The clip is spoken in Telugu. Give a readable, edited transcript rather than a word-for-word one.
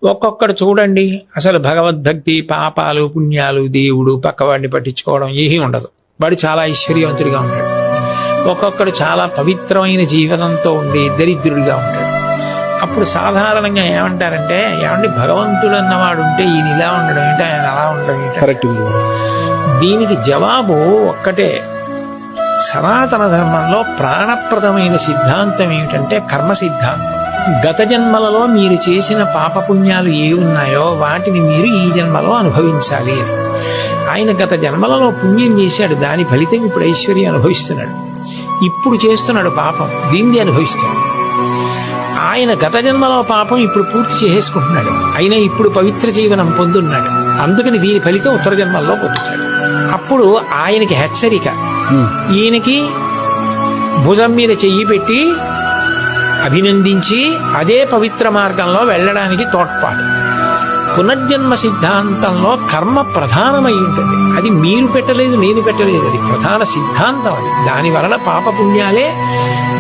ఒక్కొక్కడు చూడండి అసలు భగవద్భక్తి, పాపాలు, పుణ్యాలు, దేవుడు, పక్కవాడిని పట్టించుకోవడం ఏమీ ఉండదు. వాడు చాలా ఐశ్వర్యవంతుడిగా ఉంటాడు. ఒక్కొక్కడు చాలా పవిత్రమైన జీవనంతో ఉండి దరిద్రుడిగా ఉంటాడు. అప్పుడు సాధారణంగా ఏమంటారంటే, ఏమండి భగవంతుడు అన్నవాడు ఉంటే ఈయన ఇలా ఉండడం ఏంటి, ఆయన అలా ఉండడం ఏంటి? కరెక్ట్. దీనికి జవాబు ఒక్కటే. సనాతన ధర్మంలో ప్రాణప్రదమైన సిద్ధాంతం ఏమిటంటే కర్మ సిద్ధాంతం. గత జన్మలలో మీరు చేసిన పాపపుణ్యాలు ఏ ఉన్నాయో వాటిని మీరు ఈ జన్మలో అనుభవించాలి అని. ఆయన గత జన్మలలో పుణ్యం చేశాడు, దాని ఫలితం ఇప్పుడు ఐశ్వర్యం అనుభవిస్తున్నాడు. ఇప్పుడు చేస్తున్నాడు పాపం, దీన్ని అనుభవిస్తున్నాడు. ఆయన గత జన్మలో పాపం ఇప్పుడు పూర్తి చేసేసుకుంటున్నాడు, అయినా ఇప్పుడు పవిత్ర జీవనం పొందున్నాడు. అందుకని దీని ఫలితం ఉత్తర జన్మల్లో పొందుతాడు. అప్పుడు ఆయనకి హెచ్చరిక, ఈయనకి భుజం మీద చెయ్యి పెట్టి అభినందించి అదే పవిత్ర మార్గంలో వెళ్ళడానికి తోడ్పాటు. పునర్జన్మ సిద్ధాంతంలో కర్మ ప్రధానమై ఉంటుంది. అది మీరు పెట్టలేదు, నేను పెట్టలేదు, అది ప్రధాన సిద్ధాంతం. అది దాని వలన పాపపుణ్యాలే